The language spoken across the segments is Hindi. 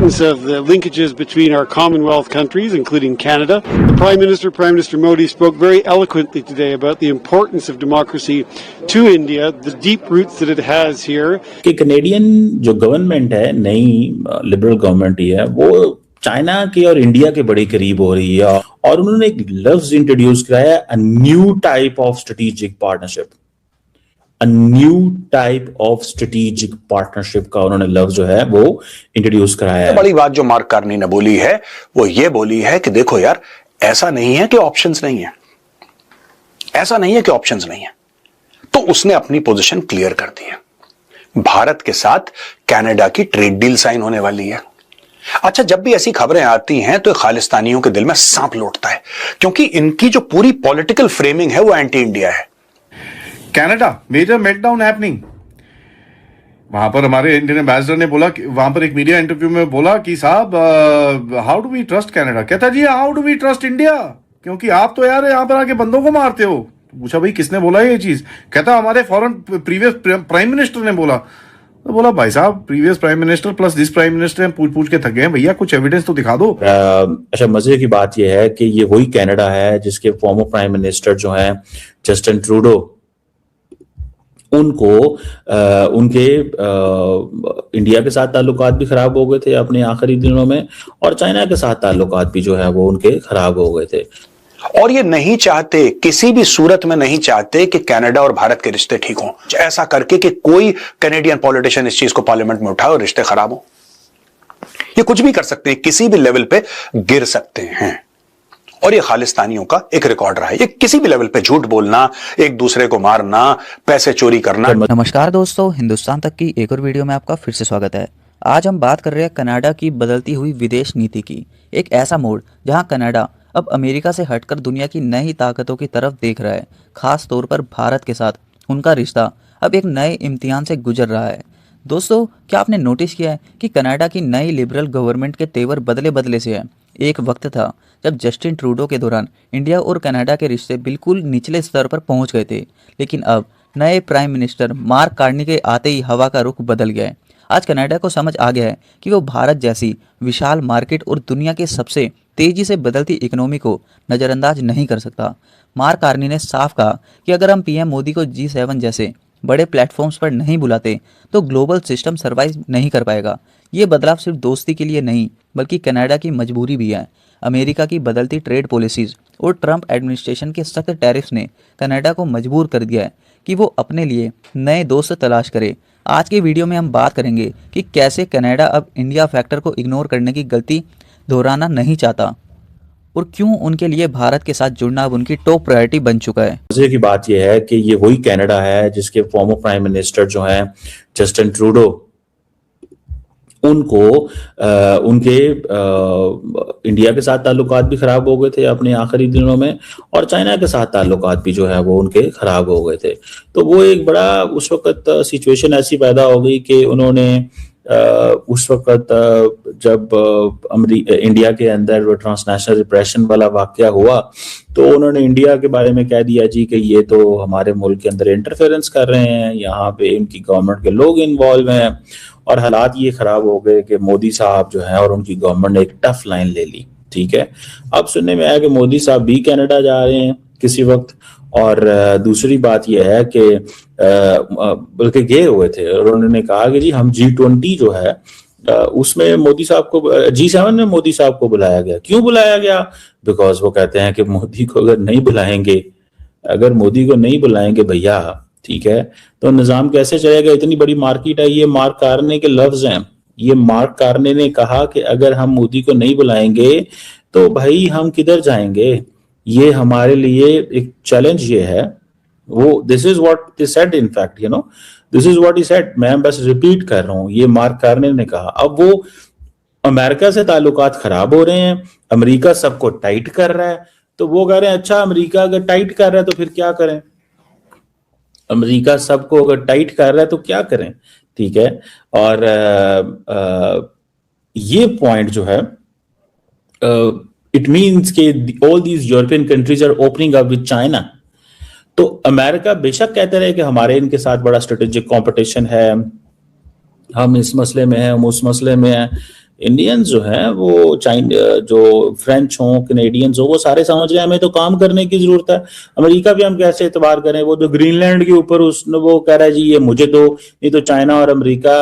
importance of the linkages between our Commonwealth countries, including Canada. The Prime Minister Modi, spoke very eloquently today about the importance of democracy to India, the deep roots that it has here. कि कनेडियन जो गवर्नमेंट है, नई लिबरल गवर्नमेंट ही है, वो चाइना के और इंडिया के बड़े करीब हो रही है, और उन्होंने एक लफ्ज इंट्रोड्यूस कराया, a new type of strategic partnership. A new type of strategic partnership का उन्होंने लफ्ज जो है वो इंट्रोड्यूस कराया है। बड़ी बात जो मार्क कार्नी ने बोली है वो ये बोली है कि देखो यार, ऐसा नहीं है कि ऑप्शंस नहीं है, ऐसा नहीं है कि ऑप्शंस नहीं है। तो उसने अपनी पोजीशन क्लियर कर दी है। भारत के साथ कनाडा की ट्रेड डील साइन होने वाली है। अच्छा, जब भी ऐसी खबरें आती हैं तो खालिस्तानियों के दिल में सांप लौटता है, क्योंकि इनकी जो पूरी पॉलिटिकल फ्रेमिंग है वो एंटी इंडिया है। कनाडा मेजर मेल्टडाउन हैपनिंग, वहां पर हमारे इंडियन एम्बेसडर ने बोला, वहां पर एक मीडिया इंटरव्यू में बोला कि साहब how do we trust Canada. कहता जी how do we trust India, क्योंकि आप तो यार यहां पर आके बंदों को मारते हो। पूछा भाई किसने बोला ये चीज? कहता हमारे फॉरेन प्रीवियस प्राइम मिनिस्टर ने बोला। तो बोला भाई साहब, previous prime minister plus this prime minister पूछ के थक गए हैं, भैया कुछ एविडेंस तो दिखा दो। अच्छा, मजे की बात यह है कि ये वही कनाडा है जिसके फॉर्मर प्राइम मिनिस्टर जो हैं जस्टिन ट्रूडो, उनको उनके इंडिया के साथ ताल्लुकात भी खराब हो गए थे अपने आखिरी दिनों में, और चाइना के साथ ताल्लुकात भी जो है वो उनके खराब हो गए थे। और ये नहीं चाहते, किसी भी सूरत में नहीं चाहते कि कनाडा और भारत के रिश्ते ठीक हों, ऐसा करके कि कोई कैनेडियन पॉलिटिशियन इस चीज को पार्लियामेंट में उठाए और रिश्ते खराब हो। ये कुछ भी कर सकते हैं, किसी भी लेवल पे गिर सकते हैं, और ये खालिस्तानियों का एक रिकॉर्ड रहा है। ये किसी भी लेवल पे झूठ बोलना, एक दूसरे को मारना, पैसे चोरी करना। नमस्कार दोस्तों, हिंदुस्तान तक की एक और वीडियो में आपका फिर से स्वागत है। आज हम बात कर रहे हैं कनाडा की बदलती हुई विदेश नीति की। एक ऐसा मोड़ जहां कनाडा अब अमेरिका से हटकर दुनिया की नई ताकतों की तरफ देख रहा है। खास तौर पर भारत के साथ उनका रिश्ता अब एक नए इम्तिहान से गुजर रहा है। दोस्तों, क्या आपने नोटिस किया है कि कनाडा की नई लिबरल गवर्नमेंट के तेवर बदले बदले से है। एक वक्त था जब जस्टिन ट्रूडो के दौरान इंडिया और कनाडा के रिश्ते बिल्कुल निचले स्तर पर पहुंच गए थे, लेकिन अब नए प्राइम मिनिस्टर मार्क कार्नी के आते ही हवा का रुख बदल गया है। आज कनाडा को समझ आ गया है कि वो भारत जैसी विशाल मार्केट और दुनिया के सबसे तेजी से बदलती इकोनॉमी को नज़रअंदाज नहीं कर सकता। मार्क कार्नी ने साफ कहा कि अगर हम पीएम मोदी को G7 जैसे बड़े प्लेटफॉर्म्स पर नहीं बुलाते तो ग्लोबल सिस्टम सर्वाइव नहीं कर पाएगा। ये बदलाव सिर्फ दोस्ती के लिए नहीं, बल्कि कनाडा की मजबूरी भी है। अमेरिका की बदलती ट्रेड पॉलिसीज और ट्रंप एडमिनिस्ट्रेशन के सख्त टैरिफ्स ने कनाडा को मजबूर कर दिया है कि वो अपने लिए नए दोस्त तलाश करे। आज के वीडियो में हम बात करेंगे कि कैसे कनाडा अब इंडिया फैक्टर को इग्नोर करने की गलती दोहराना नहीं चाहता, और क्यों उनके लिए भारत के साथ जुड़ना अब उनकी टॉप प्रायोरिटी बन चुका है। मजे की बात यह है कि ये वही कनाडा है जिसके फॉर्मर प्राइम मिनिस्टर जो हैं जस्टिन ट्रूडो, उनको उनके इंडिया के साथ ताल्लुकात भी खराब हो गए थे अपने आखिरी दिनों में, और चाइना के साथ ताल्लुकात भी जो है वो उनके खराब हो गए थे। तो वो एक बड़ा उस वक्त सिचुएशन ऐसी पैदा हो गई कि उन्होंने उस वक्त जब इंडिया के अंदर ट्रांसनेशनल रिप्रेशन वाला वाकया हुआ, तो उन्होंने इंडिया के बारे में कह दिया जी कि ये तो हमारे मुल्क के अंदर इंटरफेरेंस कर रहे हैं, यहाँ पे इनकी गवर्नमेंट के लोग इन्वॉल्व हैं, और हालात ये खराब हो गए कि मोदी साहब जो है और उनकी गवर्नमेंट ने एक टफ लाइन ले ली। ठीक है, अब सुनने में आया कि मोदी साहब भी कनाडा जा रहे हैं किसी वक्त, और दूसरी बात यह है कि बल्कि गए हुए थे और उन्होंने कहा कि जी हम G20 जो है उसमें मोदी साहब को, G7 में मोदी साहब को बुलाया गया। क्यों बुलाया गया? बिकॉज वो कहते हैं कि मोदी को अगर नहीं बुलाएंगे, अगर मोदी को नहीं बुलाएंगे भैया, ठीक है, तो निजाम कैसे चलेगा? इतनी बड़ी मार्केट है। ये मार्क कार्ने के लफ्ज हैं। ये मार्क कार्ने ने कहा कि अगर हम मोदी को नहीं बुलाएंगे तो भाई हम किधर जाएंगे? ये हमारे लिए एक चैलेंज ये है। वो this is what they said, in fact this is what he said. मैं बस रिपीट कर रहा हूँ, ये मार्क कार्ने ने कहा। अब वो अमेरिका से ताल्लुकात खराब हो रहे हैं, अमेरिका सबको टाइट कर रहा है, तो वो कह रहे हैं अच्छा अमेरिका अगर टाइट कर रहा है तो फिर क्या करें? अमेरिका सबको अगर टाइट कर रहा है तो क्या करें? ठीक है, और ये पॉइंट जो है, इट मीन्स के all these European countries are opening up with China. तो अमेरिका बेशक कहते रहे कि हमारे इनके साथ बड़ा स्ट्रेटेजिक कंपटीशन है, हम इस मसले में हैं, हम उस मसले में हैं, इंडियंस जो हैं वो जो फ्रेंच हों, कैनेडियंस हो, वो सारे समझ रहे हैं हमें तो काम करने की जरूरत है। अमेरिका भी हम कैसे एतबार करें, वो जो ग्रीनलैंड के ऊपर उसने वो कह रहा है जी ये मुझे दो, नहीं तो चाइना और अमेरिका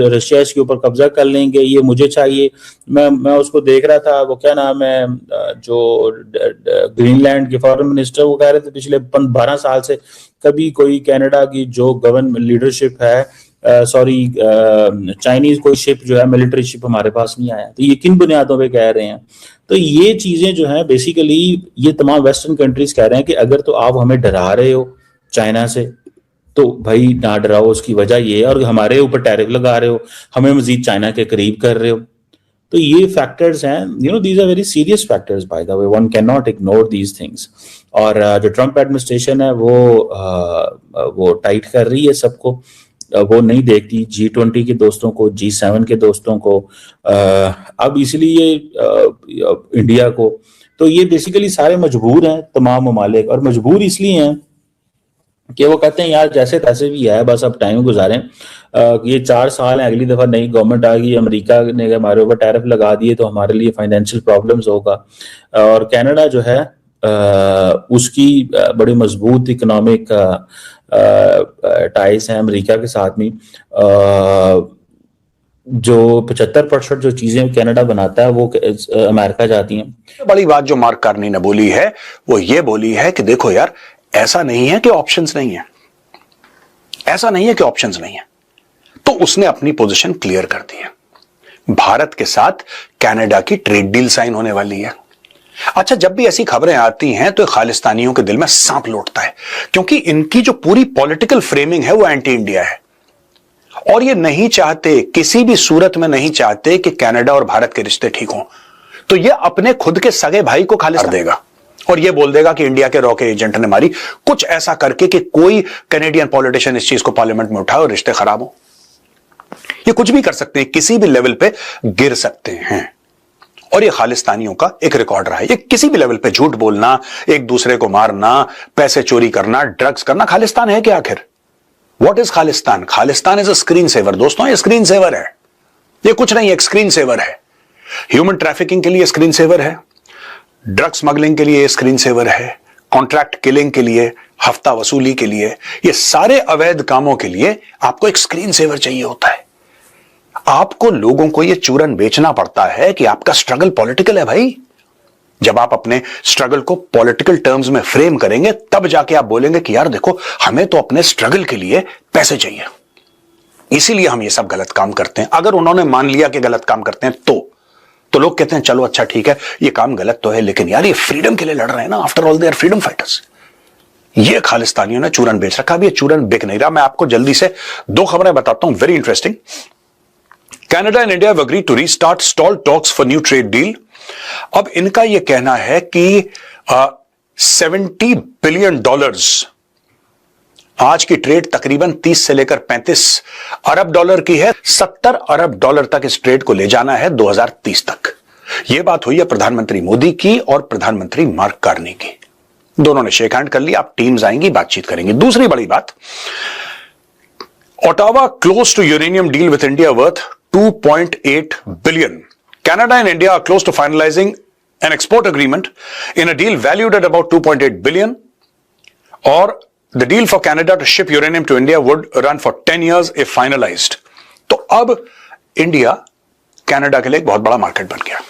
रशिया इसके ऊपर कब्जा कर लेंगे, ये मुझे चाहिए। मैं उसको देख रहा था, वो क्या नाम है जो ग्रीनलैंड के फॉरेन मिनिस्टर, वो कह रहे थे पिछले 12 साल से कभी कोई कनाडा की जो गवर्नमेंट लीडरशिप है, सॉरी चाइनीज कोई शिप जो है, मिलिट्री शिप हमारे पास नहीं आया। तो ये किन बुनियादों पे कह रहे हैं? तो ये चीजें जो है बेसिकली ये तमाम वेस्टर्न कंट्रीज कह रहे हैं कि अगर तो आप हमें डरा रहे हो चाइना से तो भाई ना डराओ, उसकी वजह ये है, और हमारे ऊपर टैरिफ लगा रहे हो, हमें मजीद चाइना के करीब कर रहे हो। तो ये फैक्टर्स हैं, these are very serious factors by the way, one can not ignore these things. और जो ट्रंप एडमिनिस्ट्रेशन है वो टाइट कर रही है सबको, वो नहीं देखती G20 के दोस्तों को, G7 के दोस्तों को, अब इसलिए इंडिया को। तो ये बेसिकली सारे मजबूर हैं तमाम ममालिक, और मजबूर इसलिए हैं कि वो कहते हैं यार जैसे तैसे भी है, बस अब टाइम गुजारें। ये 4 साल है, अगली दफा नई गवर्नमेंट आ गई, अमेरिका ने हमारे ऊपर टैरिफ लगा दिए तो हमारे लिए फाइनेंशियल प्रॉब्लम्स होगा। और कनाडा जो है उसकी बड़ी मजबूत इकोनॉमिक टाइज हैं अमेरिका के साथ में। जो 75% जो चीजें कनाडा बनाता है वो अमेरिका जाती हैं। बड़ी बात जो मार्क कार्नी ने बोली है वो ये बोली है कि देखो यार, ऐसा नहीं है कि ऑप्शंस नहीं है, ऐसा नहीं है कि ऑप्शंस नहीं है। तो उसने अपनी पोजीशन क्लियर कर दी है। भारत के साथ कनाडा की ट्रेड डील साइन होने वाली है। अच्छा, जब भी ऐसी खबरें आती हैं तो खालिस्तानियों के दिल में सांप लौटता है, क्योंकि इनकी जो पूरी पॉलिटिकल फ्रेमिंग है वो एंटी इंडिया है, और ये नहीं चाहते, किसी भी सूरत में नहीं चाहते कि कनाडा और भारत के रिश्ते ठीक हों। तो ये अपने खुद के सगे भाई को खालिस्तान देगा और ये बोल देगा कि इंडिया के रॉकेट एजेंट ने मारी, कुछ ऐसा करके कि कोई कैनेडियन पॉलिटिशियन इस चीज को पार्लियामेंट में उठाए और रिश्ते खराब हो। ये कुछ भी कर सकते हैं, किसी भी लेवल पे गिर सकते हैं, और ये खालिस्तानियों का एक रिकॉर्ड रहा है। ये किसी भी लेवल पे झूठ बोलना, एक दूसरे को मारना, पैसे चोरी करना, ड्रग्स करना। खालिस्तान है क्या आखिर? What is Khalistan? Khalistan is a screen saver दोस्तों, ये स्क्रीन सेवर है, ये कुछ नहीं, एक स्क्रीन सेवर है। ह्यूमन ट्रैफिकिंग के लिए स्क्रीन सेवर है, ड्रग स्मगलिंग के लिए स्क्रीन सेवर है, कॉन्ट्रैक्ट किलिंग के लिए, हफ्ता वसूली के लिए, ये सारे अवैध कामों के लिए आपको एक स्क्रीन सेवर चाहिए होता है। आपको लोगों को यह चूरन बेचना पड़ता है कि आपका स्ट्रगल पॉलिटिकल है भाई। जब आप अपने स्ट्रगल को पॉलिटिकल टर्म्स में फ्रेम करेंगे तब जाके आप बोलेंगे कि यार देखो, हमें तो अपने स्ट्रगल के लिए पैसे चाहिए, इसीलिए हम ये सब गलत काम करते हैं। अगर उन्होंने मान लिया कि गलत काम करते हैं तो लोग कहते हैं चलो अच्छा ठीक है, ये काम गलत तो है, लेकिन यार ये फ्रीडम के लिए लड़ रहे हैं ना, after all they are freedom fighters. ये खालिस्तानियों ने चूरन बेच रखा। अब ये चूरन बिक नहीं रहा। मैं आपको जल्दी से 2 खबरें बताता हूं, very interesting. Canada and India have agreed to restart stall talks for new trade deal. अब इनका यह कहना है कि $70 बिलियन, आज की ट्रेड तकरीबन 30 से लेकर 35 अरब डॉलर की है, 70 अरब डॉलर तक इस ट्रेड को ले जाना है 2030 तक। यह बात हुई है प्रधानमंत्री मोदी की और प्रधानमंत्री मार्क कार्नी की, दोनों ने शेक हैंड कर लिया। अब टीम्स आएंगी, बातचीत करेंगी। दूसरी बड़ी बात, Ottawa close to uranium deal with India worth $2.8 billion. Canada and India are close to finalizing an export agreement in a deal valued at about $2.8 billion, or the deal for Canada to ship uranium to India would run for 10 years if finalized. तो अब इंडिया कनाडा के लिए एक बहुत बड़ा मार्केट बन गया।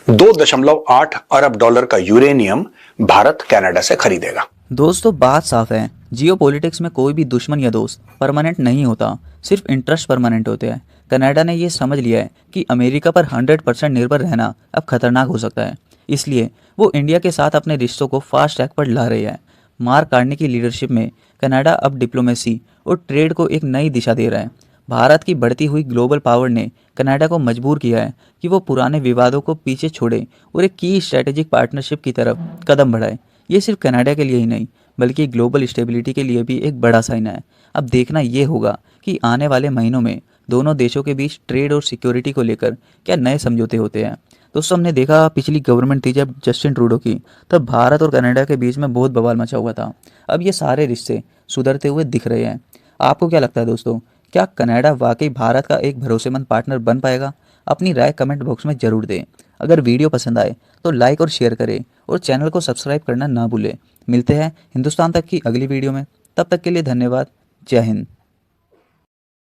$2.8 अरब का यूरेनियम भारत कनाडा से खरीदेगा। दोस्तों बात साफ है, जियोपॉलिटिक्स में कोई भी दुश्मन या दोस्त परमानेंट नहीं होता, सिर्फ इंटरेस्ट परमानेंट होते हैं। कनाडा ने ये समझ लिया है कि अमेरिका पर 100% निर्भर रहना अब खतरनाक हो सकता है, इसलिए वो इंडिया के साथ अपने रिश्तों को फास्ट ट्रैक पर ला रही है। मार्क कार्नी की लीडरशिप में कनाडा अब डिप्लोमेसी और ट्रेड को एक नई दिशा दे रहा है। भारत की बढ़ती हुई ग्लोबल पावर ने कनाडा को मजबूर किया है कि वो पुराने विवादों को पीछे छोड़े और एक की स्ट्रेटेजिक पार्टनरशिप की तरफ कदम बढ़ाए। ये सिर्फ कनाडा के लिए ही नहीं बल्कि ग्लोबल स्टेबिलिटी के लिए भी एक बड़ा साइन है। अब देखना ये होगा कि आने वाले महीनों में दोनों देशों के बीच ट्रेड और सिक्योरिटी को लेकर क्या नए समझौते होते हैं। दोस्तों हमने देखा पिछली गवर्नमेंट थी जब जस्टिन ट्रूडो की, तब भारत और कनाडा के बीच में बहुत बवाल मचा हुआ था। अब ये सारे रिश्ते सुधरते हुए दिख रहे हैं। आपको क्या लगता है दोस्तों, क्या कनाडा वाकई भारत का एक भरोसेमंद पार्टनर बन पाएगा? अपनी राय कमेंट बॉक्स में ज़रूर दें। अगर वीडियो पसंद आए तो लाइक और शेयर करें और चैनल को सब्सक्राइब करना ना भूलें। मिलते हैं हिंदुस्तान तक की अगली वीडियो में, तब तक के लिए धन्यवाद। जय हिंद।